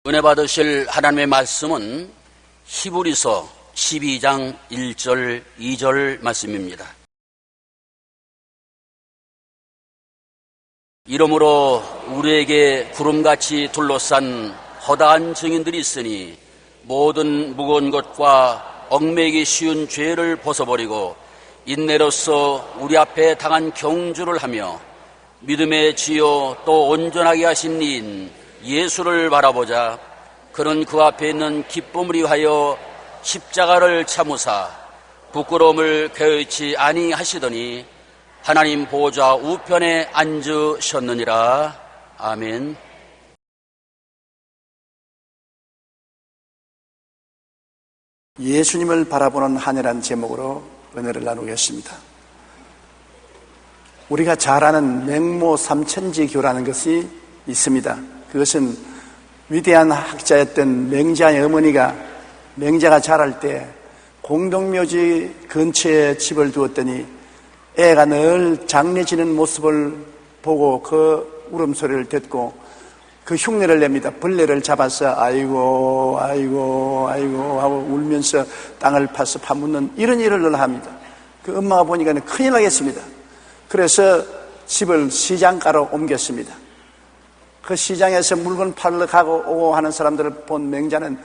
은혜 받으실 하나님의 말씀은 히브리서 12장 1절 2절 말씀입니다. 이러므로 우리에게 구름같이 둘러싼 허다한 증인들이 있으니 모든 무거운 것과 얽매이기 쉬운 죄를 벗어버리고 인내로써 우리 앞에 당한 경주를 하며 믿음의 지요 또 온전하게 하신 이인 예수를 바라보자. 그는 그 앞에 있는 기쁨을 위하여 십자가를 참으사 부끄러움을 개의치 아니하시더니 하나님 보좌 우편에 앉으셨느니라. 아멘. 예수님을 바라보는 한 해라는 제목으로 은혜를 나누겠습니다. 우리가 잘 아는 맹모 삼천지교라는 것이 있습니다. 그것은 위대한 학자였던 맹자의 어머니가 맹자가 자랄 때 공동묘지 근처에 집을 두었더니 애가 늘 장례 지는 모습을 보고 그 울음소리를 듣고 그 흉내를 냅니다. 벌레를 잡아서 아이고 아이고 아이고 하고 울면서 땅을 파서 파묻는 이런 일을 늘 합니다. 그 엄마가 보니까 큰일 나겠습니다. 그래서 집을 시장가로 옮겼습니다. 그 시장에서 물건 팔러 가고 오고 하는 사람들을 본 맹자는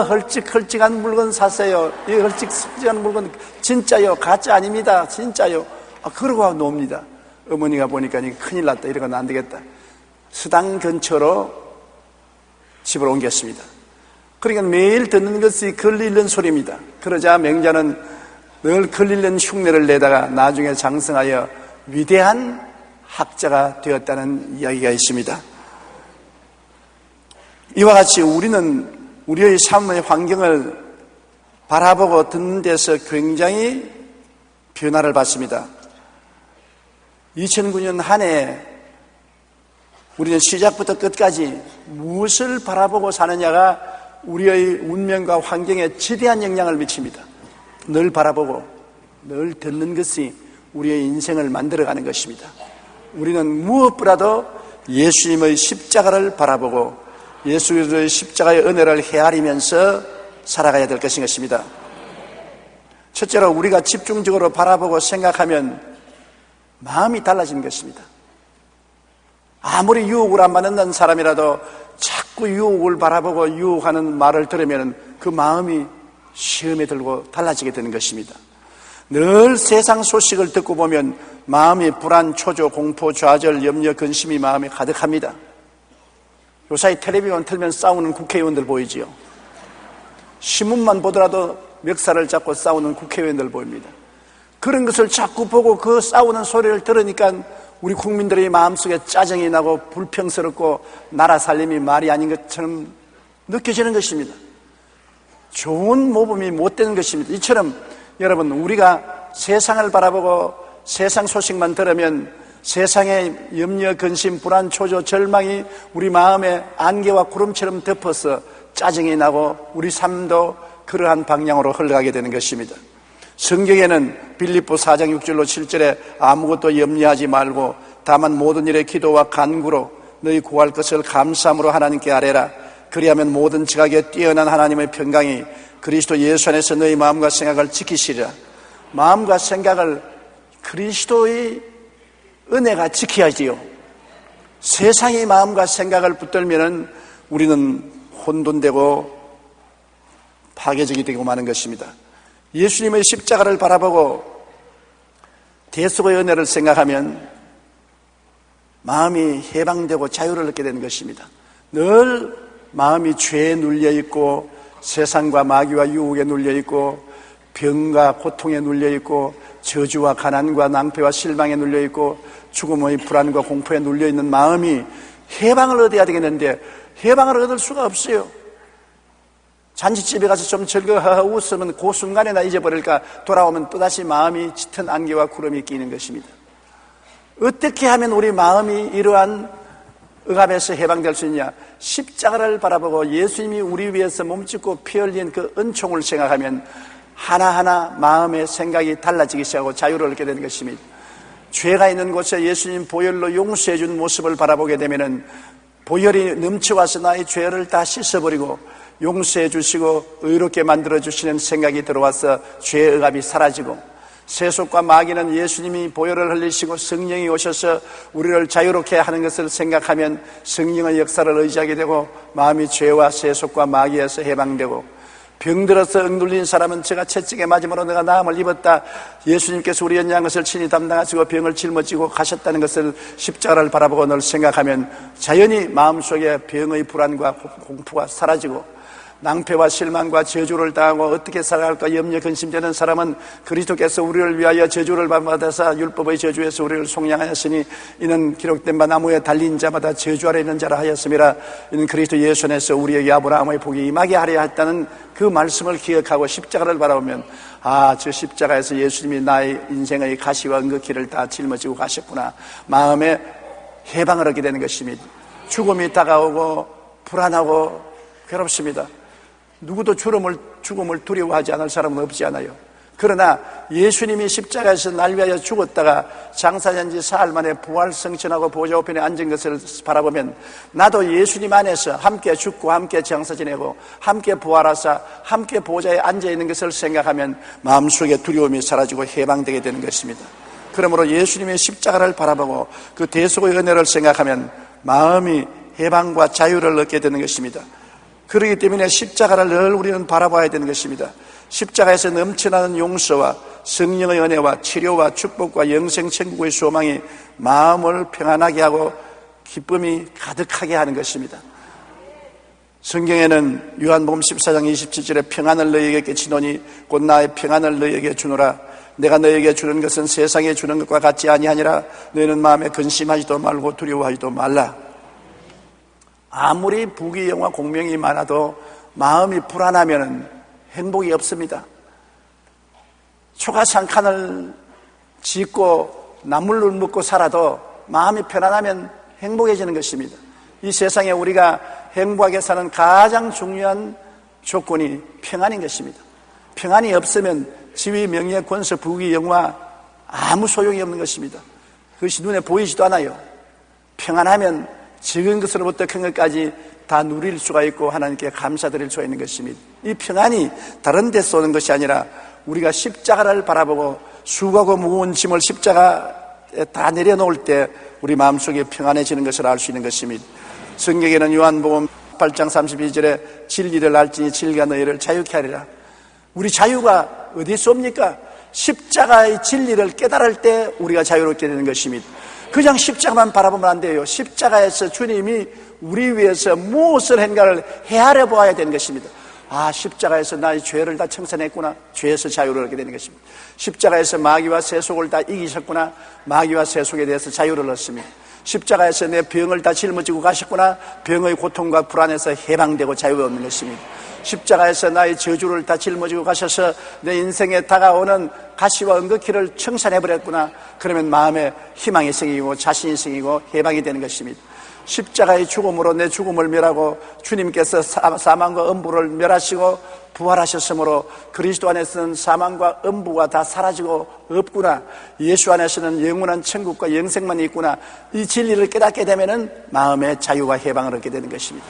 헐찍헐찍한 물건 샀어요. 이 헐찍헐찍한 물건 진짜요? 가짜 아닙니다. 진짜요? 그러고 놉니다. 어머니가 보니까 큰일 났다. 이러고는 안 되겠다. 수당 근처로 집을 옮겼습니다. 그러니까 매일 듣는 것이 걸리는 소리입니다. 그러자 맹자는 늘 걸리는 흉내를 내다가 나중에 장성하여 위대한 학자가 되었다는 이야기가 있습니다. 이와 같이 우리는 우리의 삶의 환경을 바라보고 듣는 데서 굉장히 변화를 받습니다. 2009년 한 해 우리는 시작부터 끝까지 무엇을 바라보고 사느냐가 우리의 운명과 환경에 지대한 영향을 미칩니다. 늘 바라보고 늘 듣는 것이 우리의 인생을 만들어가는 것입니다. 우리는 무엇보다도 예수님의 십자가를 바라보고 예수 그리스도의 십자가의 은혜를 헤아리면서 살아가야 될 것입니다. 첫째로 우리가 집중적으로 바라보고 생각하면 마음이 달라지는 것입니다. 아무리 유혹을 안 받는 사람이라도 자꾸 유혹을 바라보고 유혹하는 말을 들으면 그 마음이 시험에 들고 달라지게 되는 것입니다. 늘 세상 소식을 듣고 보면 마음이 불안, 초조, 공포, 좌절, 염려, 근심이 마음에 가득합니다. 요사이 텔레비전 틀면 싸우는 국회의원들 보이지요. 신문만 보더라도 멱살을 잡고 싸우는 국회의원들 보입니다. 그런 것을 자꾸 보고 그 싸우는 소리를 들으니까 우리 국민들의 마음속에 짜증이 나고 불평스럽고 나라 살림이 말이 아닌 것처럼 느껴지는 것입니다. 좋은 모범이 못 되는 것입니다. 이처럼 여러분, 우리가 세상을 바라보고 세상 소식만 들으면 세상의 염려, 근심, 불안, 초조, 절망이 우리 마음에 안개와 구름처럼 덮어서 짜증이 나고 우리 삶도 그러한 방향으로 흘러가게 되는 것입니다. 성경에는 빌립보 4장 6절로 7절에 아무것도 염려하지 말고 다만 모든 일에 기도와 간구로 너희 구할 것을 감사함으로 하나님께 아뢰라. 그리하면 모든 지각에 뛰어난 하나님의 평강이 그리스도 예수 안에서 너희 마음과 생각을 지키시리라. 마음과 생각을 그리스도의 은혜가 지켜야지요. 세상의 마음과 생각을 붙들면 우리는 혼돈되고 파괴적이 되고 마는 것입니다. 예수님의 십자가를 바라보고 대속의 은혜를 생각하면 마음이 해방되고 자유를 얻게 되는 것입니다. 늘 마음이 죄에 눌려있고 세상과 마귀와 유혹에 눌려있고 병과 고통에 눌려있고 저주와 가난과 낭패와 실망에 눌려있고 죽음의 불안과 공포에 눌려있는 마음이 해방을 얻어야 되겠는데 해방을 얻을 수가 없어요. 잔치집에 가서 좀 즐거워 웃으면 그 순간에나 잊어버릴까 돌아오면 또다시 마음이 짙은 안개와 구름이 끼는 것입니다. 어떻게 하면 우리 마음이 이러한 억압에서 해방될 수 있냐? 십자가를 바라보고 예수님이 우리 위해서 몸짓고 피 흘린 그 은총을 생각하면 하나하나 마음의 생각이 달라지기 시작하고 자유를 얻게 되는 것입니다. 죄가 있는 곳에 예수님 보혈로 용서해 준 모습을 바라보게 되면 보혈이 넘쳐와서 나의 죄를 다 씻어버리고 용서해 주시고 의롭게 만들어 주시는 생각이 들어와서 죄의 억압이 사라지고, 세속과 마귀는 예수님이 보혈을 흘리시고 성령이 오셔서 우리를 자유롭게 하는 것을 생각하면 성령의 역사를 의지하게 되고 마음이 죄와 세속과 마귀에서 해방되고, 병들어서 억눌린 사람은 제가 채찍에 맞음으로 내가 나음을 입었다, 예수님께서 우리 연약한 것을 친히 담당하시고 병을 짊어지고 가셨다는 것을 십자가를 바라보고 늘 생각하면 자연히 마음속에 병의 불안과 공포가 사라지고, 낭패와 실망과 저주를 당하고 어떻게 살아갈까 염려 근심되는 사람은 그리스도께서 우리를 위하여 저주를 받아서 율법의 저주에서 우리를 속량하였으니 이는 기록된 바 나무에 달린 자마다 저주 아래 있는 자라 하였음이라. 이는 그리스도 예수 안에서 우리에게 아브라함의 복이 임하게 하려 했다는 그 말씀을 기억하고 십자가를 바라보면, 아, 저 십자가에서 예수님이 나의 인생의 가시와 은극기를 다 짊어지고 가셨구나. 마음에 해방을 얻게 되는 것입니다. 죽음이 다가오고 불안하고 괴롭습니다. 누구도 죽음을 두려워하지 않을 사람은 없지 않아요. 그러나 예수님이 십자가에서 날 위하여 죽었다가 장사된 지 사흘 만에 부활승천하고 보좌 우편에 앉은 것을 바라보면, 나도 예수님 안에서 함께 죽고 함께 장사 지내고 함께 부활하사 함께 보좌에 앉아있는 것을 생각하면 마음속에 두려움이 사라지고 해방되게 되는 것입니다. 그러므로 예수님의 십자가를 바라보고 그 대속의 은혜를 생각하면 마음이 해방과 자유를 얻게 되는 것입니다. 그렇기 때문에 십자가를 늘 우리는 바라봐야 되는 것입니다. 십자가에서 넘쳐나는 용서와 성령의 은혜와 치료와 축복과 영생 천국의 소망이 마음을 평안하게 하고 기쁨이 가득하게 하는 것입니다. 성경에는 요한복음 14장 27절에 평안을 너희에게 끼치노니 곧 나의 평안을 너희에게 주노라. 내가 너희에게 주는 것은 세상에 주는 것과 같지 아니하니라. 너희는 마음에 근심하지도 말고 두려워하지도 말라. 아무리 부귀영화 공명이 많아도 마음이 불안하면 행복이 없습니다. 초가상칸을 짓고 나물을 먹고 살아도 마음이 편안하면 행복해지는 것입니다. 이 세상에 우리가 행복하게 사는 가장 중요한 조건이 평안인 것입니다. 평안이 없으면 지위, 명예, 권세, 부귀, 영화 아무 소용이 없는 것입니다. 그것이 눈에 보이지도 않아요. 평안하면 적은 것으로부터 큰 것까지 다 누릴 수가 있고 하나님께 감사드릴 수가 있는 것입니다. 이 평안이 다른 데서 오는 것이 아니라 우리가 십자가를 바라보고 수고하고 무거운 짐을 십자가에 다 내려놓을 때 우리 마음속에 평안해지는 것을 알 수 있는 것입니다. 성경에는 요한복음 8장 32절에 진리를 알지니 진리가 너희를 자유케 하리라. 우리 자유가 어디서 옵니까? 십자가의 진리를 깨달을 때 우리가 자유롭게 되는 것입니다. 그냥 십자가만 바라보면 안 돼요. 십자가에서 주님이 우리 위해서 무엇을 했는가를 헤아려 보아야 되는 것입니다. 아, 십자가에서 나의 죄를 다 청산했구나. 죄에서 자유를 얻게 되는 것입니다. 십자가에서 마귀와 세속을 다 이기셨구나. 마귀와 세속에 대해서 자유를 얻습니다. 십자가에서 내 병을 다 짊어지고 가셨구나. 병의 고통과 불안에서 해방되고 자유를 얻는 것입니다. 십자가에서 나의 저주를 다 짊어지고 가셔서 내 인생에 다가오는 가시와 은극기를 청산해버렸구나. 그러면 마음에 희망이 생기고 자신이 생기고 해방이 되는 것입니다. 십자가의 죽음으로 내 죽음을 멸하고 주님께서 사망과 음부를 멸하시고 부활하셨으므로 그리스도 안에서는 사망과 음부가 다 사라지고 없구나. 예수 안에서는 영원한 천국과 영생만 있구나. 이 진리를 깨닫게 되면은 마음의 자유와 해방을 얻게 되는 것입니다.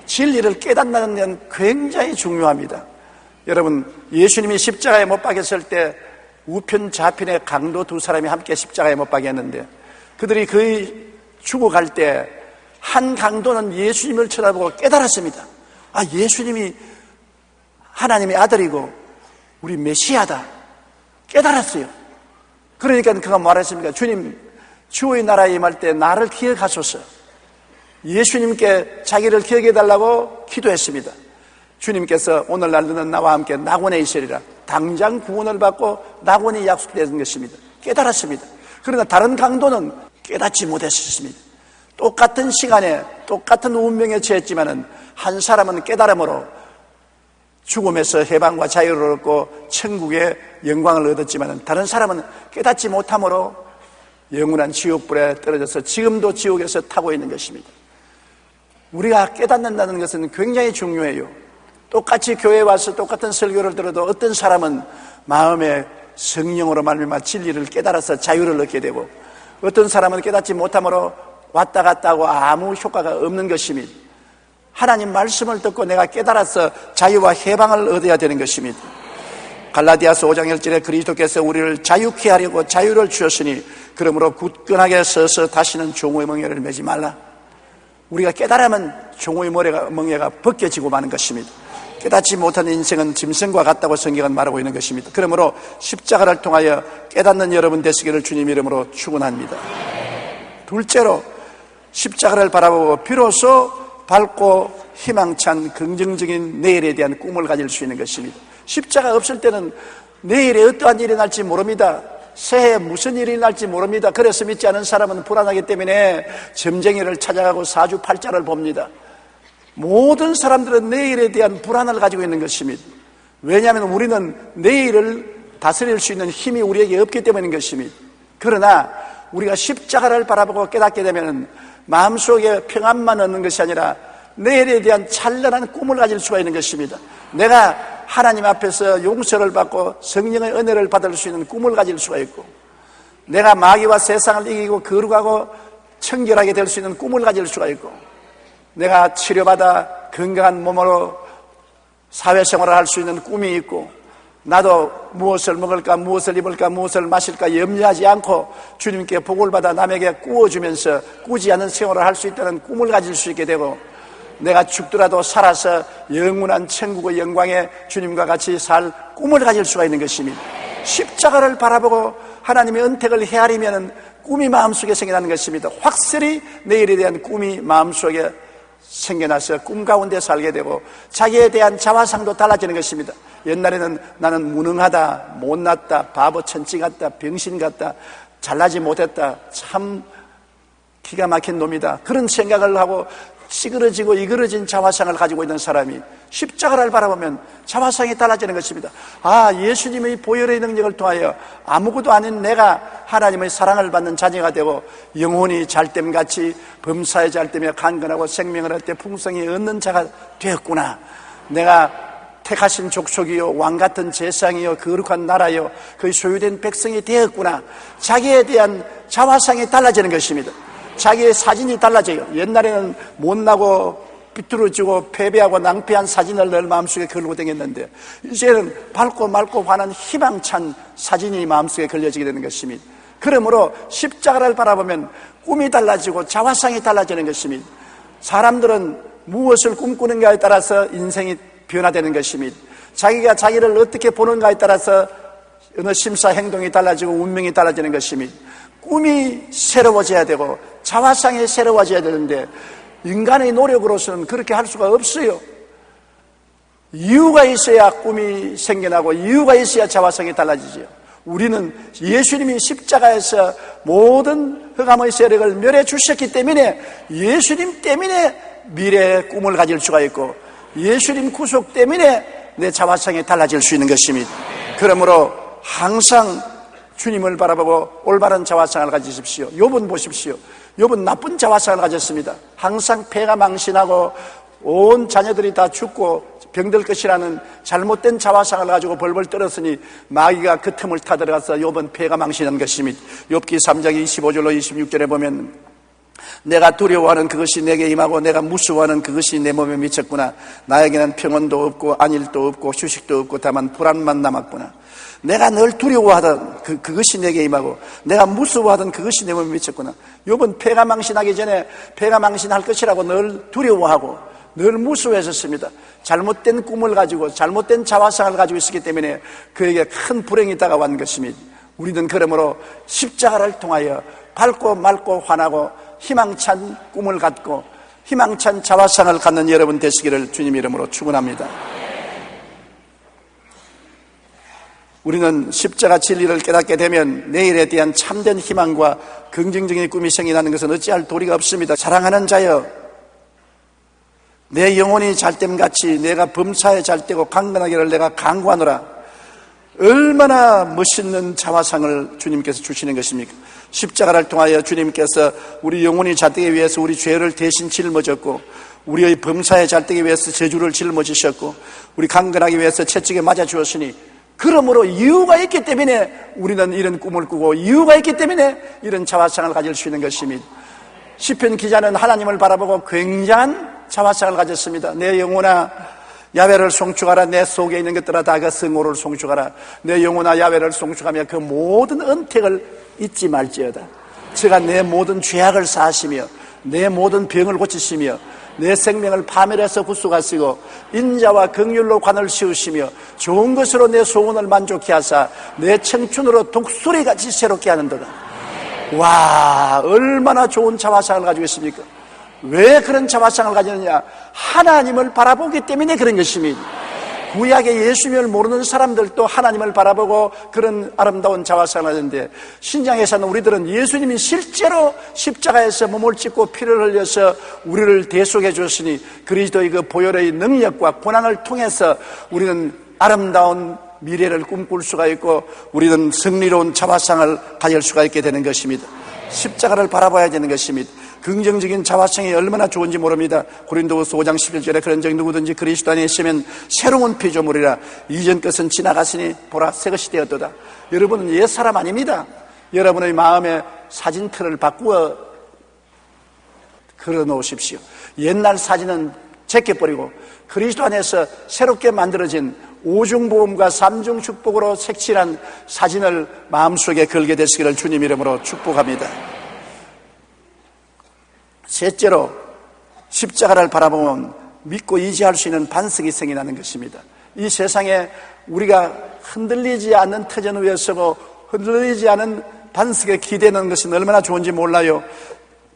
진리를 깨닫는 건 굉장히 중요합니다. 여러분, 예수님이 십자가에 못 박혔을 때 우편 좌편의 강도 두 사람이 함께 십자가에 못 박혔는데, 그들이 거의 죽어갈 때 한 강도는 예수님을 쳐다보고 깨달았습니다. 아, 예수님이 하나님의 아들이고 우리 메시아다. 깨달았어요. 그러니까 그가 말했습니까? 주님, 주의 나라에 임할 때 나를 기억하소서. 예수님께 자기를 기억해달라고 기도했습니다. 주님께서 오늘날 너는 나와 함께 낙원에 있으리라. 당장 구원을 받고 낙원이 약속되는 것입니다. 깨달았습니다. 그러나 다른 강도는 깨닫지 못했습니다. 똑같은 시간에 똑같은 운명에 처했지만은 한 사람은 깨달음으로 죽음에서 해방과 자유를 얻고 천국의 영광을 얻었지만은 다른 사람은 깨닫지 못함으로 영원한 지옥불에 떨어져서 지금도 지옥에서 타고 있는 것입니다. 우리가 깨닫는다는 것은 굉장히 중요해요. 똑같이 교회에 와서 똑같은 설교를 들어도 어떤 사람은 마음에 성령으로 말미암아 진리를 깨달아서 자유를 얻게 되고, 어떤 사람은 깨닫지 못함으로 왔다 갔다 하고 아무 효과가 없는 것입니다. 하나님 말씀을 듣고 내가 깨달아서 자유와 해방을 얻어야 되는 것입니다. 갈라디아서 5장 1절에 그리스도께서 우리를 자유케 하려고 자유를 주셨으니 그러므로 굳건하게 서서 다시는 종의 멍에를 매지 말라. 우리가 깨달으면 종의 멍에가 벗겨지고 마는 것입니다. 깨닫지 못한 인생은 짐승과 같다고 성경은 말하고 있는 것입니다. 그러므로 십자가를 통하여 깨닫는 여러분 되시기를 주님 이름으로 축원합니다. 둘째로 십자가를 바라보고 비로소 밝고 희망찬 긍정적인 내일에 대한 꿈을 가질 수 있는 것입니다. 십자가 없을 때는 내일에 어떠한 일이 날지 모릅니다. 새해에 무슨 일이 날지 모릅니다. 그래서 믿지 않은 사람은 불안하기 때문에 점쟁이를 찾아가고 사주팔자를 봅니다. 모든 사람들은 내일에 대한 불안을 가지고 있는 것입니다. 왜냐하면 우리는 내일을 다스릴 수 있는 힘이 우리에게 없기 때문인 것입니다. 그러나 우리가 십자가를 바라보고 깨닫게 되면 마음속에 평안만 얻는 것이 아니라 내일에 대한 찬란한 꿈을 가질 수가 있는 것입니다. 내가 하나님 앞에서 용서를 받고 성령의 은혜를 받을 수 있는 꿈을 가질 수가 있고, 내가 마귀와 세상을 이기고 거룩하고 청결하게 될 수 있는 꿈을 가질 수가 있고, 내가 치료받아 건강한 몸으로 사회생활을 할 수 있는 꿈이 있고, 나도 무엇을 먹을까, 무엇을 입을까, 무엇을 마실까 염려하지 않고 주님께 복을 받아 남에게 꾸어주면서 꾸지 않은 생활을 할 수 있다는 꿈을 가질 수 있게 되고, 내가 죽더라도 살아서 영원한 천국의 영광에 주님과 같이 살 꿈을 가질 수가 있는 것입니다. 십자가를 바라보고 하나님의 은택을 헤아리면 꿈이 마음속에 생겨나는 것입니다. 확실히 내일에 대한 꿈이 마음속에 생겨나서 꿈 가운데 살게 되고 자기에 대한 자화상도 달라지는 것입니다. 옛날에는 나는 무능하다, 못났다, 바보 천치 같다, 병신 같다, 잘나지 못했다, 참 기가 막힌 놈이다, 그런 생각을 하고 찌그러지고 이그러진 자화상을 가지고 있는 사람이 십자가를 바라보면 자화상이 달라지는 것입니다. 아, 예수님의 보혈의 능력을 통하여 아무것도 아닌 내가 하나님의 사랑을 받는 자녀가 되고 영혼이 잘됨같이 범사에 잘되며 강건하고 생명을 얻되 풍성히 얻는 자가 되었구나. 내가 택하신 족속이요 왕같은 제상이요 거룩한 나라요 그의 소유된 백성이 되었구나. 자기에 대한 자화상이 달라지는 것입니다. 자기의 사진이 달라져요. 옛날에는 못나고 비뚤어지고 패배하고 낭패한 사진을 늘 마음속에 걸고 다녔는데 이제는 밝고 맑고 환한 희망찬 사진이 마음속에 걸려지게 되는 것입니다. 그러므로 십자가를 바라보면 꿈이 달라지고 자화상이 달라지는 것입니다. 사람들은 무엇을 꿈꾸는가에 따라서 인생이 변화되는 것입니다. 자기가 자기를 어떻게 보는가에 따라서 어느 심사 행동이 달라지고 운명이 달라지는 것입니다. 꿈이 새로워져야 되고 자화상이 새로워져야 되는데 인간의 노력으로서는 그렇게 할 수가 없어요. 이유가 있어야 꿈이 생겨나고 이유가 있어야 자화상이 달라지죠. 우리는 예수님이 십자가에서 모든 흑암의 세력을 멸해 주셨기 때문에 예수님 때문에 미래의 꿈을 가질 수가 있고 예수님 구속 때문에 내 자화상이 달라질 수 있는 것입니다. 그러므로 항상 주님을 바라보고 올바른 자화상을 가지십시오. 욥은 보십시오. 욥은 나쁜 자화상을 가졌습니다. 항상 패가 망신하고 온 자녀들이 다 죽고 병들 것이라는 잘못된 자화상을 가지고 벌벌 떨었으니 마귀가 그 틈을 타들어가서 욥은 패가 망신한 것입니다. 욥기 3장 25절로 26절에 보면 내가 두려워하는 그것이 내게 임하고 내가 무서워하는 그것이 내 몸에 미쳤구나. 나에게는 평온도 없고 안일도 없고 휴식도 없고 다만 불안만 남았구나. 내가 늘 두려워하던 그것이 내게 임하고 내가 무서워하던 그것이 내 몸에 미쳤구나. 욥은 패가 망신하기 전에 패가 망신할 것이라고 늘 두려워하고 늘 무서워했었습니다. 잘못된 꿈을 가지고 잘못된 자화상을 가지고 있었기 때문에 그에게 큰 불행이 다가온 것입니다. 우리는 그러므로 십자가를 통하여 밝고 맑고 환하고 희망찬 꿈을 갖고 희망찬 자화상을 갖는 여러분 되시기를 주님 이름으로 축원합니다. 우리는 십자가 진리를 깨닫게 되면 내일에 대한 참된 희망과 긍정적인 꿈이 생겨나는 것은 어찌할 도리가 없습니다. 사랑하는 자여, 내 영혼이 잘됨같이 내가 범사에 잘되고 강건하기를 내가 간구하노라. 얼마나 멋있는 자화상을 주님께서 주시는 것입니까? 십자가를 통하여 주님께서 우리 영혼이 잘되기 위해서 우리 죄를 대신 짊어졌고 우리의 범사에 잘되기 위해서 저주를 짊어지셨고 우리 강건하기 위해서 채찍에 맞아 주었으니 그러므로 이유가 있기 때문에 우리는 이런 꿈을 꾸고 이유가 있기 때문에 이런 자화상을 가질 수 있는 것입니다. 시편 기자는 하나님을 바라보고 굉장한 자화상을 가졌습니다. 내 영혼아 야훼를 송축하라. 내 속에 있는 것들아 다 그 성호를 송축하라. 내 영혼아 야훼를 송축하며 그 모든 은택을 잊지 말지어다. 제가 내 모든 죄악을 사하시며 내 모든 병을 고치시며 내 생명을 파멸해서 구속하시고 인자와 긍휼로 관을 씌우시며 좋은 것으로 내 소원을 만족케 하사 내 청춘으로 독수리같이 새롭게 하는도다. 와, 얼마나 좋은 자화상을 가지고 있습니까? 왜 그런 자화상을 가지느냐? 하나님을 바라보기 때문에 그런 것입니다. 구약의 예수님을 모르는 사람들도 하나님을 바라보고 그런 아름다운 자화상을 하는데, 신약에서는 우리들은 예수님이 실제로 십자가에서 몸을 찢고 피를 흘려서 우리를 대속해 주셨으니 그리스도의 그 보혈의 능력과 고난을 통해서 우리는 아름다운 미래를 꿈꿀 수가 있고 우리는 승리로운 자화상을 가질 수가 있게 되는 것입니다. 십자가를 바라봐야 되는 것입니다. 긍정적인 자화상이 얼마나 좋은지 모릅니다. 고린도후서 5장 11절에 그런즉 누구든지 그리스도 안에 있으면 새로운 피조물이라 이전 것은 지나갔으니 보라 새 것이 되었도다. 여러분은 옛 사람 아닙니다. 여러분의 마음에 사진틀을 바꾸어 걸어놓으십시오. 옛날 사진은 제껴버리고 그리스도 안에서 새롭게 만들어진 오중보험과 삼중축복으로 색칠한 사진을 마음속에 걸게 되시기를 주님 이름으로 축복합니다. 셋째로 십자가를 바라보면 믿고 의지할 수 있는 반석이 생겨나는 것입니다. 이 세상에 우리가 흔들리지 않는 터전 위에 서고 흔들리지 않은 반석에 기대는 것은 얼마나 좋은지 몰라요.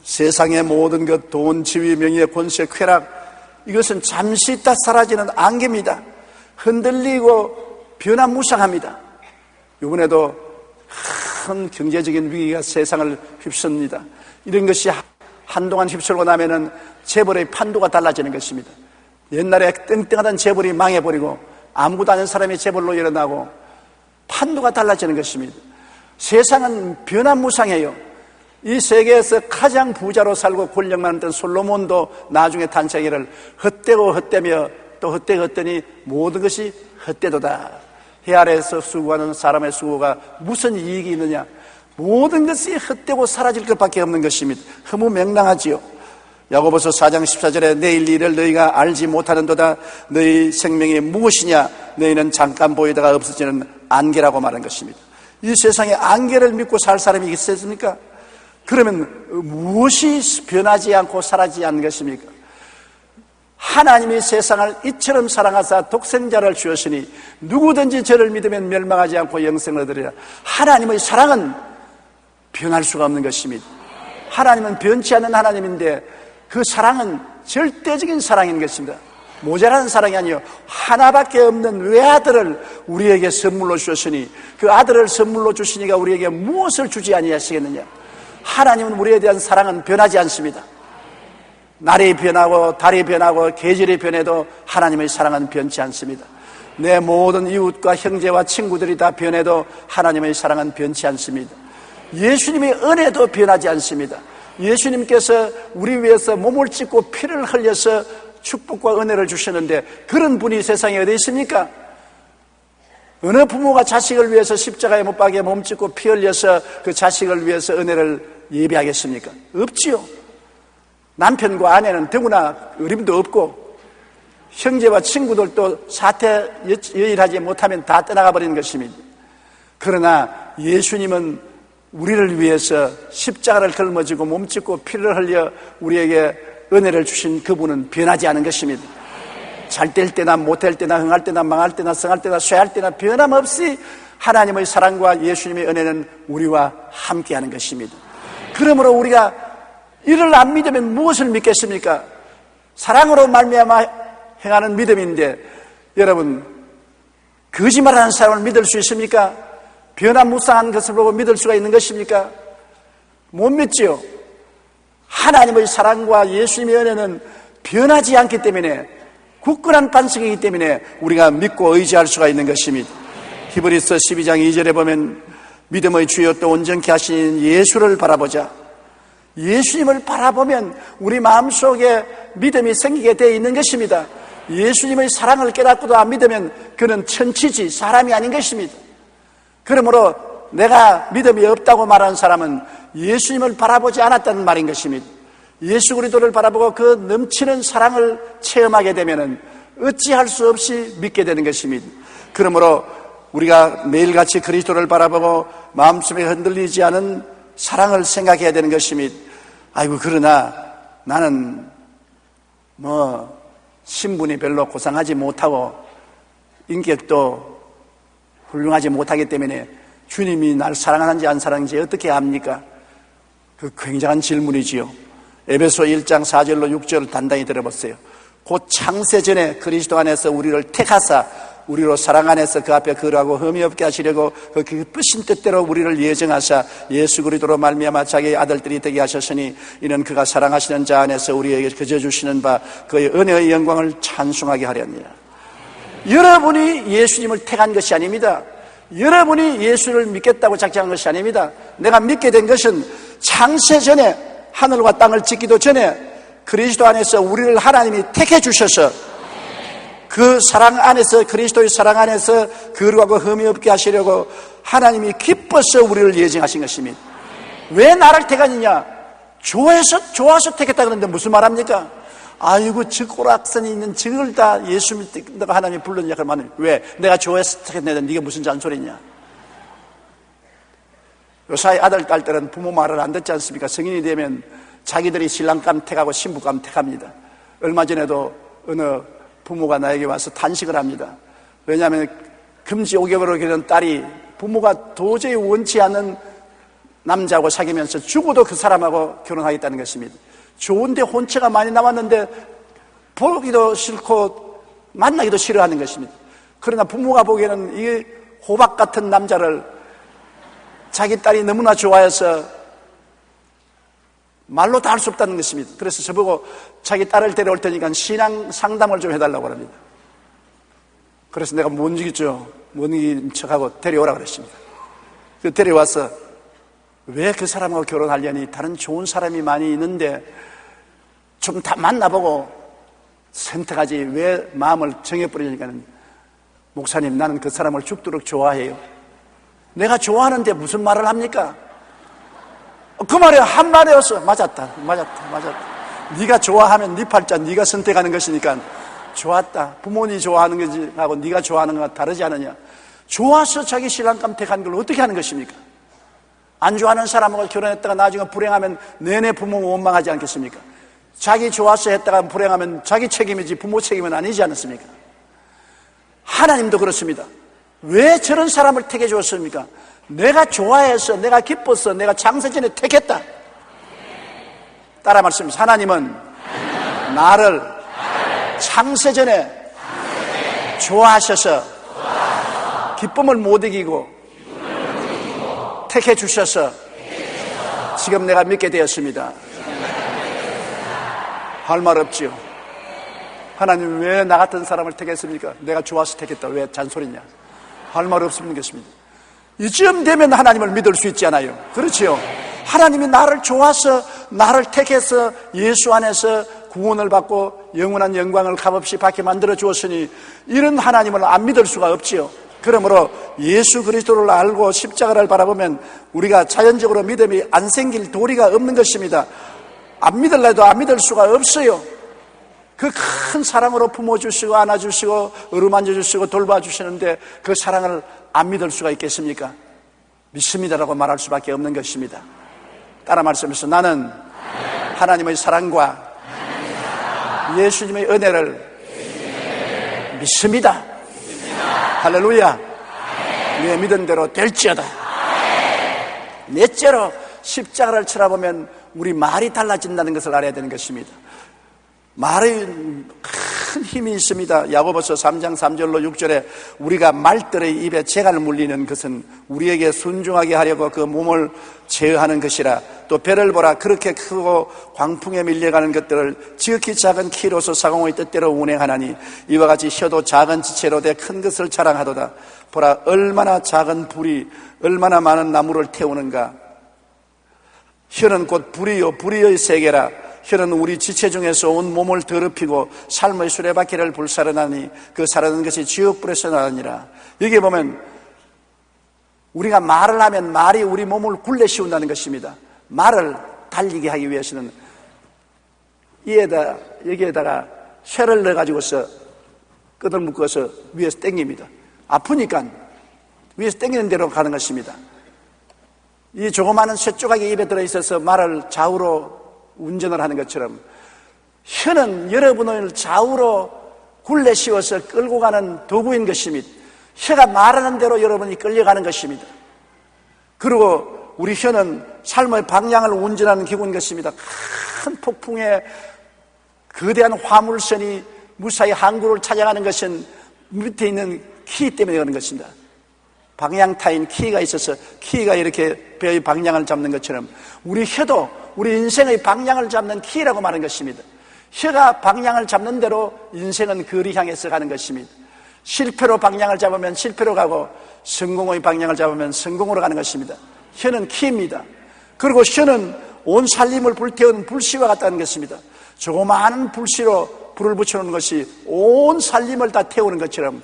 세상의 모든 것, 돈, 지위, 명예, 권세, 쾌락, 이것은 잠시 있다 사라지는 안개입니다. 흔들리고 변화무쌍합니다. 이번에도 큰 경제적인 위기가 세상을 휩습니다. 이런 것이 한동안 휩쓸고 나면은 재벌의 판도가 달라지는 것입니다. 옛날에 땡땡하던 재벌이 망해버리고 아무것도 아닌 사람이 재벌로 일어나고 판도가 달라지는 것입니다. 세상은 변화무쌍해요. 이 세계에서 가장 부자로 살고 권력 많았던 솔로몬도 나중에 탄생기를 헛되고 헛되며 또 헛되고 헛되니 모든 것이 헛되도다. 해 아래에서 수고하는 사람의 수고가 무슨 이익이 있느냐? 모든 것이 헛되고 사라질 것밖에 없는 것입니다. 허무맹랑하지요. 야고보서 4장 14절에 내일 일을 너희가 알지 못하는도다. 너희 생명이 무엇이냐? 너희는 잠깐 보이다가 없어지는 안개라고 말한 것입니다. 이 세상에 안개를 믿고 살 사람이 있겠습니까? 그러면 무엇이 변하지 않고 사라지지 않는 것입니까? 하나님이 세상을 이처럼 사랑하사 독생자를 주었으니 누구든지 저를 믿으면 멸망하지 않고 영생을 얻으리라. 하나님의 사랑은 변할 수가 없는 것입니다. 하나님은 변치 않는 하나님인데 그 사랑은 절대적인 사랑인 것입니다. 모자라는 사랑이 아니요 하나밖에 없는 외아들을 우리에게 선물로 주셨으니 그 아들을 선물로 주시니까 우리에게 무엇을 주지 아니하시겠느냐. 하나님은 우리에 대한 사랑은 변하지 않습니다. 날이 변하고 달이 변하고 계절이 변해도 하나님의 사랑은 변치 않습니다. 내 모든 이웃과 형제와 친구들이 다 변해도 하나님의 사랑은 변치 않습니다. 예수님의 은혜도 변하지 않습니다. 예수님께서 우리 위해서 몸을 찢고 피를 흘려서 축복과 은혜를 주셨는데 그런 분이 세상에 어디 있습니까? 어느 부모가 자식을 위해서 십자가에 못 박여 몸 찢고 피 흘려서 그 자식을 위해서 은혜를 예비하겠습니까? 없지요. 남편과 아내는 더구나 어림도 없고 형제와 친구들도 사태 여일하지 못하면 다 떠나가 버리는 것입니다. 그러나 예수님은 우리를 위해서 십자가를 걸머지고 몸짓고 피를 흘려 우리에게 은혜를 주신 그분은 변하지 않은 것입니다. 잘 될 때나 못될 때나 흥할 때나 망할 때나 성할 때나 쇠할 때나 변함없이 하나님의 사랑과 예수님의 은혜는 우리와 함께하는 것입니다. 그러므로 우리가 이를 안 믿으면 무엇을 믿겠습니까? 사랑으로 말미암아 행하는 믿음인데 여러분 거짓말하는 사람을 믿을 수 있습니까? 변화무쌍한 것을 보고 믿을 수가 있는 것입니까? 못 믿지요. 하나님의 사랑과 예수님의 은혜는 변하지 않기 때문에 굳건한 반석이기 때문에 우리가 믿고 의지할 수가 있는 것입니다. 히브리서 12장 2절에 보면 믿음의 주요 또 온전케 하신 예수를 바라보자. 예수님을 바라보면 우리 마음속에 믿음이 생기게 되어 있는 것입니다. 예수님의 사랑을 깨닫고도 안 믿으면 그는 천치지 사람이 아닌 것입니다. 그러므로 내가 믿음이 없다고 말하는 사람은 예수님을 바라보지 않았다는 말인 것입니다. 예수 그리스도를 바라보고 그 넘치는 사랑을 체험하게 되면은 어찌할 수 없이 믿게 되는 것입니다. 그러므로 우리가 매일같이 그리스도를 바라보고 마음속에 흔들리지 않은 사랑을 생각해야 되는 것입니다. 아이고, 그러나 나는 신분이 별로 고상하지 못하고 인격도 훌륭하지 못하기 때문에 주님이 날 사랑하는지 안 사랑하는지 어떻게 압니까? 그 굉장한 질문이지요. 에베소 1장 4절로 6절을 단단히 들어보세요. 곧 창세전에 그리스도 안에서 우리를 택하사 우리로 사랑 안에서 그 앞에 거룩하고 흠이 없게 하시려고 그 기쁘신 뜻대로 우리를 예정하사 예수 그리스도로 말미암아 자기의 아들들이 되게 하셨으니 이는 그가 사랑하시는 자 안에서 우리에게 거저 주시는 바 그의 은혜의 영광을 찬송하게 하려니라. 여러분이 예수님을 택한 것이 아닙니다. 여러분이 예수를 믿겠다고 작정한 것이 아닙니다. 내가 믿게 된 것은 창세전에 하늘과 땅을 짓기도 전에 그리스도 안에서 우리를 하나님이 택해 주셔서 그 사랑 안에서, 그리스도의 사랑 안에서 거룩하고 흠이 없게 하시려고 하나님이 기뻐서 우리를 예정하신 것입니다. 왜 나를 택하느냐? 좋아서 택했다 그러는데 무슨 말합니까? 아이고, 저 꼬락선이 있는 저걸 다 예수 믿다가 하나님이 불렀냐? 그러면 왜? 내가 좋아해서 택했는데 네가 무슨 잔소리냐? 요사이 아들, 딸들은 부모 말을 안 듣지 않습니까? 성인이 되면 자기들이 신랑감 택하고 신부감 택합니다. 얼마 전에도 어느 부모가 나에게 와서 탄식을 합니다. 왜냐하면 금지 5개월을 기른 딸이 부모가 도저히 원치 않는 남자하고 사귀면서 죽어도 그 사람하고 결혼하겠다는 것입니다. 좋은데 혼처가 많이 남았는데 보기도 싫고 만나기도 싫어하는 것입니다. 그러나 부모가 보기에는 이 호박 같은 남자를 자기 딸이 너무나 좋아해서 말로 다 할 수 없다는 것입니다. 그래서 저보고 자기 딸을 데려올 테니까 신앙 상담을 좀 해달라고 합니다. 그래서 내가 못 이기죠. 못 이긴 척하고 데려오라 그랬습니다. 그 데려와서 왜 그 사람하고 결혼하려니? 다른 좋은 사람이 많이 있는데 좀 다 만나보고 선택하지 왜 마음을 정해버리니까는, 목사님, 나는 그 사람을 죽도록 좋아해요. 내가 좋아하는데 무슨 말을 합니까? 그 말이 한 말이었어. 맞았다. 네가 좋아하면 네 팔자 네가 선택하는 것이니까 좋았다. 부모님이 좋아하는 거지 하고 네가 좋아하는 거가 다르지 않느냐. 좋아서 자기 신랑감 택한 걸 어떻게 하는 것입니까? 안 좋아하는 사람하고 결혼했다가 나중에 불행하면 내내 부모가 원망하지 않겠습니까? 자기 좋아서 했다가 불행하면 자기 책임이지 부모 책임은 아니지 않습니까? 하나님도 그렇습니다. 왜 저런 사람을 택해 주었습니까? 내가 좋아해서, 내가 기뻐서, 내가 창세전에 택했다. 따라 말씀하십시오. 하나님은 나를 창세전에 좋아하셔서 기쁨을 못 이기고 택해 주셔서 지금 내가 믿게 되었습니다. 할 말 없지요. 하나님 왜 나 같은 사람을 택했습니까? 내가 좋아서 택했다. 왜 잔소리냐? 할 말 없는 것입니다. 이쯤 되면 하나님을 믿을 수 있지 않아요? 그렇지요. 하나님이 나를 좋아서 나를 택해서 예수 안에서 구원을 받고 영원한 영광을 값없이 받게 만들어 주었으니 이런 하나님을 안 믿을 수가 없지요. 그러므로 예수 그리스도를 알고 십자가를 바라보면 우리가 자연적으로 믿음이 안 생길 도리가 없는 것입니다. 안 믿을래도 안 믿을 수가 없어요. 그 큰 사랑으로 품어주시고 안아주시고 어루만져주시고 돌봐주시는데 그 사랑을 안 믿을 수가 있겠습니까? 믿습니다라고 말할 수밖에 없는 것입니다. 따라 말씀하셔서 나는 하나님의 사랑과 예수님의 은혜를 믿습니다. 할렐루야. 내 믿은 대로 될지어다. 넷째로 십자가를 쳐다보면 우리 말이 달라진다는 것을 알아야 되는 것입니다. 말에 큰 힘이 있습니다. 야고보서 3장 3절로 6절에 우리가 말들의 입에 재갈을 물리는 것은 우리에게 순종하게 하려고 그 몸을 제어하는 것이라. 또 배를 보라. 그렇게 크고 광풍에 밀려가는 것들을 지극히 작은 키로서 사공의 뜻대로 운행하나니 이와 같이 혀도 작은 지체로 돼 큰 것을 자랑하도다. 보라, 얼마나 작은 불이 얼마나 많은 나무를 태우는가. 혀는 곧 불이요 불의의 세계라. 혀는 우리 지체 중에서 온 몸을 더럽히고 삶의 수레바퀴를 불사르나니 그 사르는 것이 지옥불에서 나느니라. 여기 보면 우리가 말을 하면 말이 우리 몸을 굴레 씌운다는 것입니다. 말을 달리게 하기 위해서는 여기에다가 쇠를 넣어가지고서 끈을 묶어서 위에서 당깁니다. 아프니까 위에서 당기는 대로 가는 것입니다. 이 조그마한 쇠 조각이 입에 들어있어서 말을 좌우로 운전을 하는 것처럼 혀는 여러분을 좌우로 굴레 씌워서 끌고 가는 도구인 것입니다. 혀가 말하는 대로 여러분이 끌려가는 것입니다. 그리고 우리 혀는 삶의 방향을 운전하는 기구인 것입니다. 큰 폭풍에 거대한 화물선이 무사히 항구를 찾아가는 것은 밑에 있는 키 때문에 그런 것입니다. 방향타인 키가 있어서 키가 이렇게 배의 방향을 잡는 것처럼 우리 혀도 우리 인생의 방향을 잡는 키라고 말하는 것입니다. 혀가 방향을 잡는 대로 인생은 그리 향해서 가는 것입니다. 실패로 방향을 잡으면 실패로 가고 성공의 방향을 잡으면 성공으로 가는 것입니다. 혀는 키입니다. 그리고 혀는 온 살림을 불태우는 불씨와 같다는 것입니다. 조그마한 불씨로 불을 붙여놓는 것이 온 살림을 다 태우는 것처럼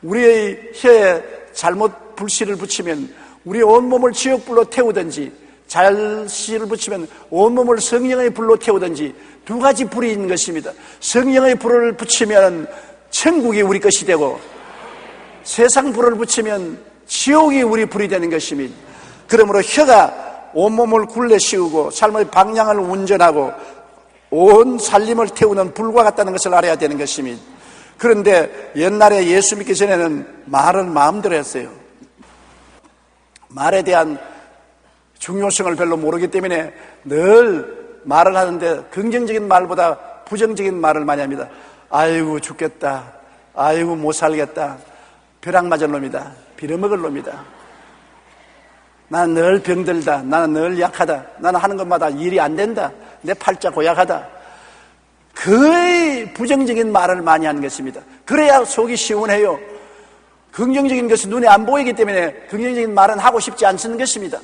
우리의 혀에 잘못 불씨를 붙이면 우리 온몸을 지옥불로 태우든지 잘씨를 붙이면 온몸을 성령의 불로 태우든지 두 가지 불이 있는 것입니다. 성령의 불을 붙이면 천국이 우리 것이 되고 세상 불을 붙이면 지옥이 우리 불이 되는 것입니다. 그러므로 혀가 온몸을 굴레 씌우고 삶의 방향을 운전하고 온 살림을 태우는 불과 같다는 것을 알아야 되는 것입니다. 그런데 옛날에 예수 믿기 전에는 말을 마음대로 했어요. 말에 대한 중요성을 별로 모르기 때문에 늘 말을 하는데 긍정적인 말보다 부정적인 말을 많이 합니다. 아이고 죽겠다, 아이고 못 살겠다, 벼락 맞을 놈이다, 빌어먹을 놈이다, 나는 늘 병들다, 나는 늘 약하다, 나는 하는 것마다 일이 안 된다, 내 팔자 고약하다. 거의 부정적인 말을 많이 하는 것입니다. 그래야 속이 시원해요. 긍정적인 것은 눈에 안 보이기 때문에 긍정적인 말은 하고 싶지 않는 것입니다.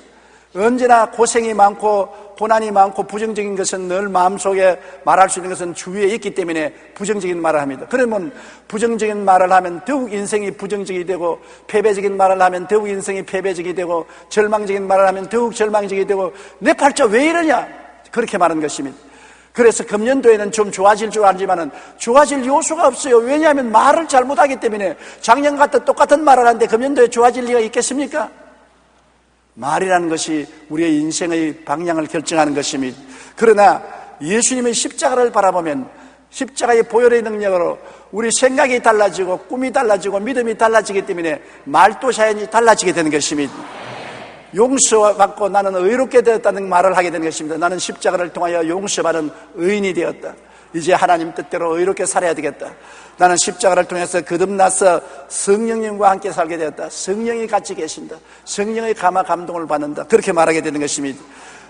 언제나 고생이 많고 고난이 많고 부정적인 것은 늘 마음속에 말할 수 있는 것은 주위에 있기 때문에 부정적인 말을 합니다. 그러면 부정적인 말을 하면 더욱 인생이 부정적이 되고 패배적인 말을 하면 더욱 인생이 패배적이 되고 절망적인 말을 하면 더욱 절망적이 되고 내 팔자 왜 이러냐 그렇게 말하는 것입니다. 그래서 금년도에는 좀 좋아질 줄 알지만은 좋아질 요소가 없어요. 왜냐하면 말을 잘못하기 때문에 작년 같은 똑같은 말을 하는데 금년도에 좋아질 리가 있겠습니까? 말이라는 것이 우리의 인생의 방향을 결정하는 것입니다. 그러나 예수님의 십자가를 바라보면 십자가의 보혈의 능력으로 우리 생각이 달라지고 꿈이 달라지고 믿음이 달라지기 때문에 말도 자연히 달라지게 되는 것입니다. 용서받고 나는 의롭게 되었다는 말을 하게 되는 것입니다. 나는 십자가를 통하여 용서받은 의인이 되었다. 이제 하나님 뜻대로 의롭게 살아야 되겠다. 나는 십자가를 통해서 거듭나서 성령님과 함께 살게 되었다. 성령이 같이 계신다. 성령의 감동을 받는다. 그렇게 말하게 되는 것입니다.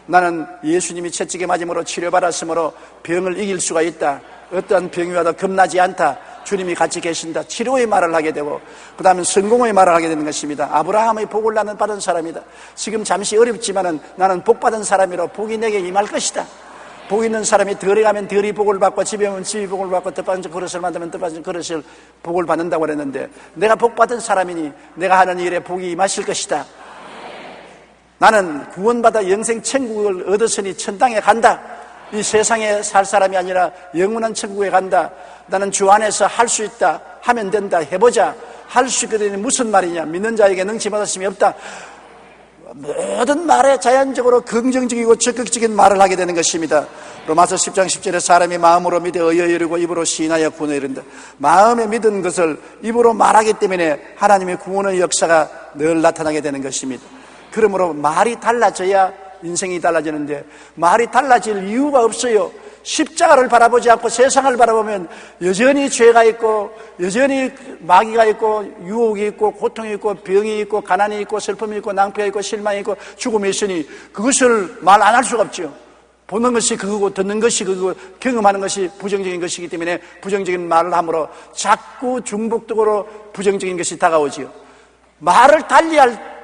나는 예수님이 채찍에 맞음으로 치료받았으므로 병을 이길 수가 있다. 어떠한 병이 와도 겁나지 않다. 주님이 같이 계신다. 치료의 말을 하게 되고 그 다음에 성공의 말을 하게 되는 것입니다. 아브라함의 복을 나는 받은 사람이다. 지금 잠시 어렵지만은 나는 복 받은 사람이라 복이 내게 임할 것이다. 복 있는 사람이 덜이 가면 덜이 복을 받고 집에 오면 집이 복을 받고 뜻받은 그릇을 만들면 뜻받은 그릇을 복을 받는다고 그랬는데 내가 복 받은 사람이니 내가 하는 일에 복이 임하실 것이다. 나는 구원받아 영생 천국을 얻었으니 천당에 간다. 이 세상에 살 사람이 아니라 영원한 천국에 간다. 나는 주 안에서 할 수 있다. 하면 된다. 해보자. 할 수 있거든요. 무슨 말이냐. 믿는 자에게 능치 못하심이 없다. 모든 말에 자연적으로 긍정적이고 적극적인 말을 하게 되는 것입니다. 로마서 10장 10절에 사람이 마음으로 믿어 의에 이르고 입으로 시인하여 구원에 이른다. 마음에 믿은 것을 입으로 말하기 때문에 하나님의 구원의 역사가 늘 나타나게 되는 것입니다. 그러므로 말이 달라져야 인생이 달라지는데 말이 달라질 이유가 없어요. 십자가를 바라보지 않고 세상을 바라보면 여전히 죄가 있고 여전히 마귀가 있고 유혹이 있고 고통이 있고 병이 있고 가난이 있고 슬픔이 있고 낭패가 있고 실망이 있고 죽음이 있으니 그것을 말 안 할 수가 없죠. 보는 것이 그거고 듣는 것이 그거고 경험하는 것이 부정적인 것이기 때문에 부정적인 말을 함으로 자꾸 중복적으로 부정적인 것이 다가오지요. 말을 달리할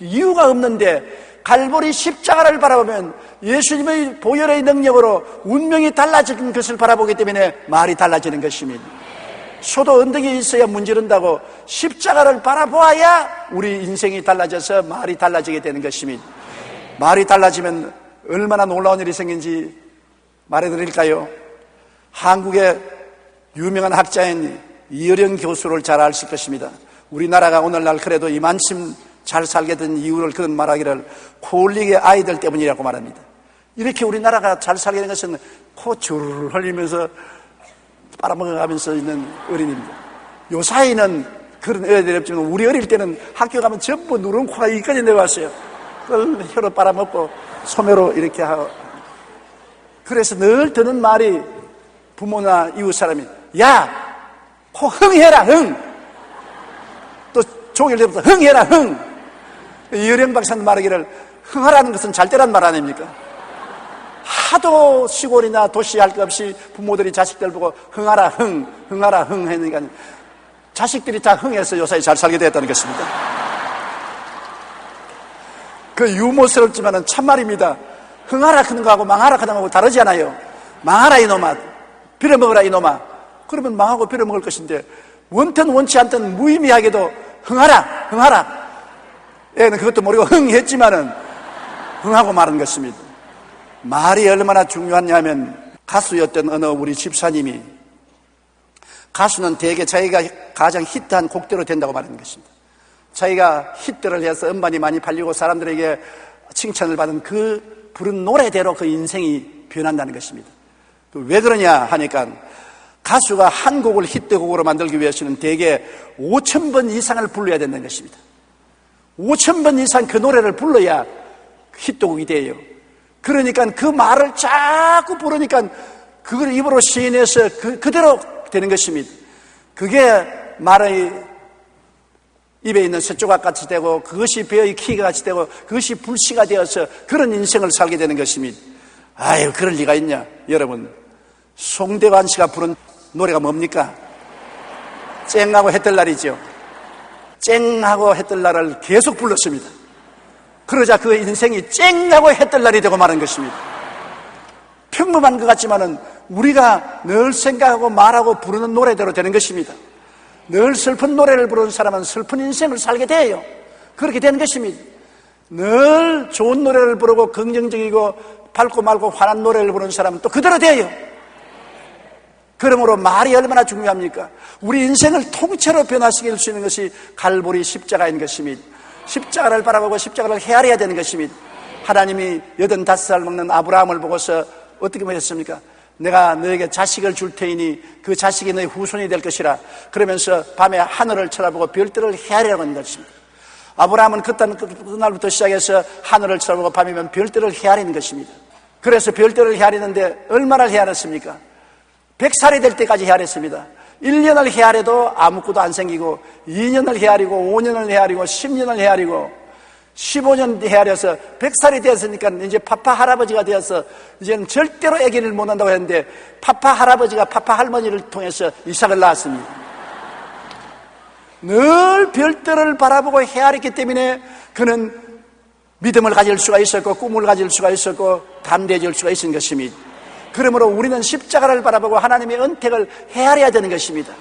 이유가 없는데 갈보리 십자가를 바라보면 예수님의 보혈의 능력으로 운명이 달라진 것을 바라보기 때문에 말이 달라지는 것입니다. 소도 언덕이 있어야 문지른다고 십자가를 바라보아야 우리 인생이 달라져서 말이 달라지게 되는 것입니다. 말이 달라지면 얼마나 놀라운 일이 생긴지 말해드릴까요? 한국의 유명한 학자인 이어령 교수를 잘 아실 것입니다. 우리나라가 오늘날 그래도 이만큼 잘 살게 된 이유를 그런 말하기를 콜릭의 아이들 때문이라고 말합니다. 이렇게 우리나라가 잘 살게 된 것은 코 줄 흘리면서 빨아먹어가면서 있는 어린이입니다. 요 사이는 그런 애들이 없지만 우리 어릴 때는 학교 가면 전부 누런 코가 여기까지 내려왔어요. 그걸 혀로 빨아먹고 소매로 이렇게 하고. 그래서 늘 듣는 말이 부모나 이웃 사람이 야, 코 흥해라 흥. 또 종일 때부터 흥해라 흥. 이어령 박사님 말하기를 흥하라는 것은 잘 때란 말 아닙니까? 하도 시골이나 도시 할 것 없이 부모들이 자식들 보고 흥하라 흥, 흥하라 흥 하니까 자식들이 다 흥해서 요사이 잘 살게 되었다는 것입니다. 그 유머스럽지만은 참말입니다. 흥하라 하는 거하고 망하라 하는 거하고 다르지 않아요. 망하라 이놈아, 빌어먹어라 이놈아. 그러면 망하고 빌어먹을 것인데 원튼 원치 않든 무의미하게도 흥하라 흥하라. 애는 그것도 모르고 흥했지만은 흥하고 마는 것입니다. 말이 얼마나 중요하냐면 가수였던 어느 우리 집사님이 가수는 대개 자기가 가장 히트한 곡대로 된다고 말하는 것입니다. 자기가 히트를 해서 음반이 많이 팔리고 사람들에게 칭찬을 받은 그 부른 노래대로 그 인생이 변한다는 것입니다. 왜 그러냐 하니까 가수가 한 곡을 히트곡으로 만들기 위해서는 대개 5,000번 이상을 불러야 된다는 것입니다. 5,000번 이상 그 노래를 불러야 히트곡이 돼요. 그러니까 그 말을 자꾸 부르니까 그걸 입으로 시인해서 그대로 되는 것입니다. 그게 말의 입에 있는 쇠조각 같이 되고 그것이 배의 키가 같이 되고 그것이 불씨가 되어서 그런 인생을 살게 되는 것입니다. 아유, 그럴 리가 있냐. 여러분, 송대관 씨가 부른 노래가 뭡니까? 쨍하고 했던 날이죠. 쨍하고 했던 날을 계속 불렀습니다. 그러자 그 인생이 쨍하고 했던 날이 되고 마는 것입니다. 평범한 것 같지만은 우리가 늘 생각하고 말하고 부르는 노래대로 되는 것입니다. 늘 슬픈 노래를 부르는 사람은 슬픈 인생을 살게 돼요. 그렇게 되는 것입니다. 늘 좋은 노래를 부르고 긍정적이고 밝고 맑고 환한 노래를 부르는 사람은 또 그대로 돼요. 그러므로 말이 얼마나 중요합니까? 우리 인생을 통째로 변화시킬 수 있는 것이 갈보리 십자가인 것입니다. 십자가를 바라보고 십자가를 헤아려야 되는 것입니다. 하나님이 85살 먹는 아브라함을 보고서 어떻게 말했습니까? 내가 너에게 자식을 줄 테이니 그 자식이 너의 후손이 될 것이라. 그러면서 밤에 하늘을 쳐다보고 별들을 헤아리라고 하는 것입니다. 아브라함은 그날부터 시작해서 하늘을 쳐다보고 밤이면 별들을 헤아리는 것입니다. 그래서 별들을 헤아리는데 얼마나 헤아렸습니까? 100살이 될 때까지 헤아렸습니다. 1년을 헤아려도 아무것도 안 생기고 2년을 헤아리고 5년을 헤아리고 10년을 헤아리고 15년 헤아려서 100살이 되었으니까 이제 파파 할아버지가 되어서 이제는 절대로 아기를 못 낳는다고 했는데 파파 할아버지가 파파 할머니를 통해서 이삭을 낳았습니다. 늘 별들을 바라보고 헤아렸기 때문에 그는 믿음을 가질 수가 있었고 꿈을 가질 수가 있었고 담대해질 수가 있는 것입니다. 그러므로 우리는 십자가를 바라보고 하나님의 은택을 헤아려야 되는 것입니다.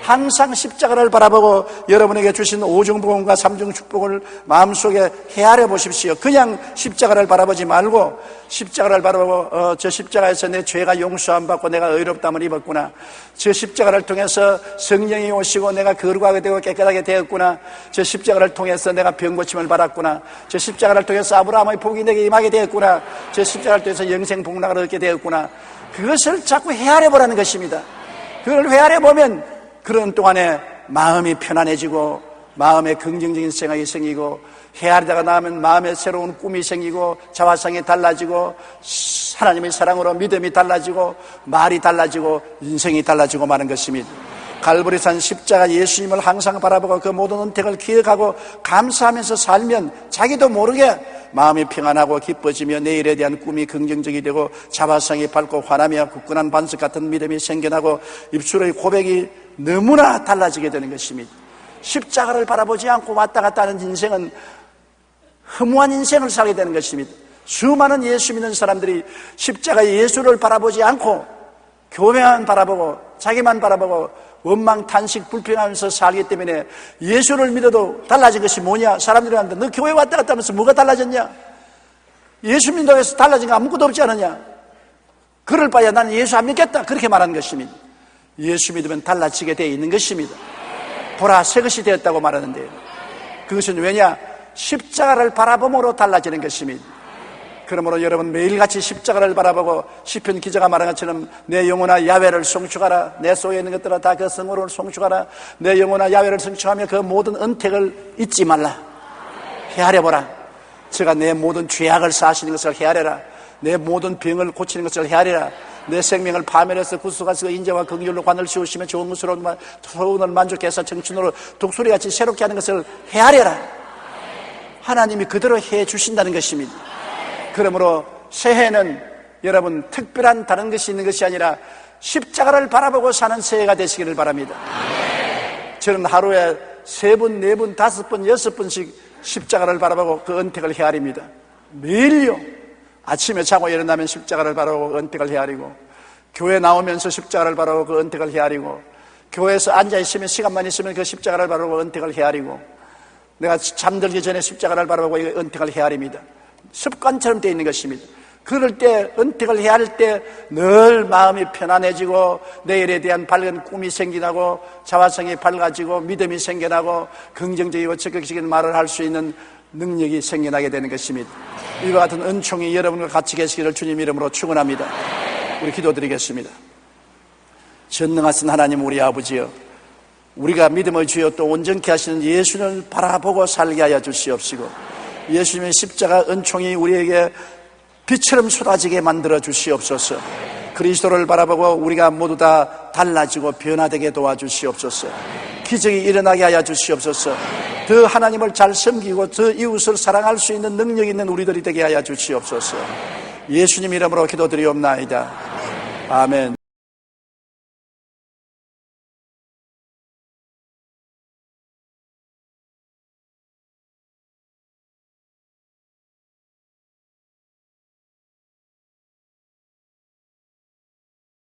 항상 십자가를 바라보고 여러분에게 주신 오중복음과 삼중축복을 마음속에 헤아려 보십시오. 그냥 십자가를 바라보지 말고 십자가를 바라보고 저 십자가에서 내 죄가 용서함 받고 내가 의롭다함을 입었구나. 저 십자가를 통해서 성령이 오시고 내가 거룩하게 되고 깨끗하게 되었구나. 저 십자가를 통해서 내가 병고침을 받았구나. 저 십자가를 통해서 아브라함의 복이 내게 임하게 되었구나. 저 십자가를 통해서 영생 복락을 얻게 되었구나. 그것을 자꾸 헤아려 보라는 것입니다. 그걸 헤아려 보면 그런 동안에 마음이 편안해지고 마음에 긍정적인 생각이 생기고 헤아리다가 나면 마음에 새로운 꿈이 생기고 자화상이 달라지고 하나님의 사랑으로 믿음이 달라지고 말이 달라지고 인생이 달라지고 마는 것입니다. 갈보리산 십자가 예수님을 항상 바라보고 그 모든 은택을 기억하고 감사하면서 살면 자기도 모르게 마음이 평안하고 기뻐지며 내일에 대한 꿈이 긍정적이 되고 자화상이 밝고 환하며 굳건한 반석 같은 믿음이 생겨나고 입술의 고백이 너무나 달라지게 되는 것입니다. 십자가를 바라보지 않고 왔다 갔다 하는 인생은 허무한 인생을 살게 되는 것입니다. 수많은 예수 믿는 사람들이 십자가의 예수를 바라보지 않고 교회만 바라보고 자기만 바라보고 원망, 탄식, 불평하면서 살기 때문에 예수를 믿어도 달라진 것이 뭐냐? 사람들이 하는데 너 교회 왔다 갔다 하면서 뭐가 달라졌냐? 예수 믿는다고 해서 달라진 거 아무것도 없지 않느냐? 그럴 바에 나는 예수 안 믿겠다 그렇게 말하는 것입니다. 예수 믿으면 달라지게 되어 있는 것입니다. 보라 새 것이 되었다고 말하는데요, 그것은 왜냐? 십자가를 바라봄으로 달라지는 것입니다. 그러므로 여러분 매일같이 십자가를 바라보고 시편 기자가 말한 것처럼 내 영혼아 야훼를 송축하라. 내 속에 있는 것들아 다 그 성호를 송축하라. 내 영혼아 야훼를 송축하며 그 모든 은택을 잊지 말라. 헤아려보라. 제가 내 모든 죄악을 사하시는 것을 헤아려라. 내 모든 병을 고치는 것을 헤아려라. 내 생명을 파멸해서 구속하시고 인자와 긍휼로 관을 씌우시며 좋은 것으로 소원을 만족해서 청춘으로 독수리같이 새롭게 하는 것을 헤아려라. 하나님이 그대로 해 주신다는 것입니다. 그러므로 새해는 여러분 특별한 다른 것이 있는 것이 아니라 십자가를 바라보고 사는 새해가 되시기를 바랍니다. 저는 하루에 3번, 4번, 5번, 6번씩 십자가를 바라보고 그 은택을 헤아립니다. 매일요. 아침에 자고 일어나면 십자가를 바라보고 은택을 헤아리고, 교회 나오면서 십자가를 바라보고 그 은택을 헤아리고, 교회에서 앉아있으면 시간만 있으면 그 십자가를 바라보고 은택을 헤아리고, 내가 잠들기 전에 십자가를 바라보고 이 은택을 헤아립니다. 습관처럼 되어 있는 것입니다. 그럴 때 은택을 헤아릴 때 늘 마음이 편안해지고 내일에 대한 밝은 꿈이 생기나고 자화성이 밝아지고 믿음이 생겨나고 긍정적이고 적극적인 말을 할 수 있는 능력이 생겨나게 되는 것입니다. 이와 같은 은총이 여러분과 같이 계시기를 주님 이름으로 축원합니다. 우리 기도드리겠습니다. 전능하신 하나님 우리 아버지여, 우리가 믿음의 주여 또 온전케 하시는 예수를 바라보고 살게 하여 주시옵시고, 예수님의 십자가 은총이 우리에게 빛처럼 쏟아지게 만들어 주시옵소서. 그리스도를 바라보고 우리가 모두 다 달라지고 변화되게 도와주시옵소서. 기적이 일어나게 하여 주시옵소서. 더 하나님을 잘 섬기고 더 이웃을 사랑할 수 있는 능력 있는 우리들이 되게 하여 주시옵소서. 예수님 이름으로 기도드리옵나이다. 아멘.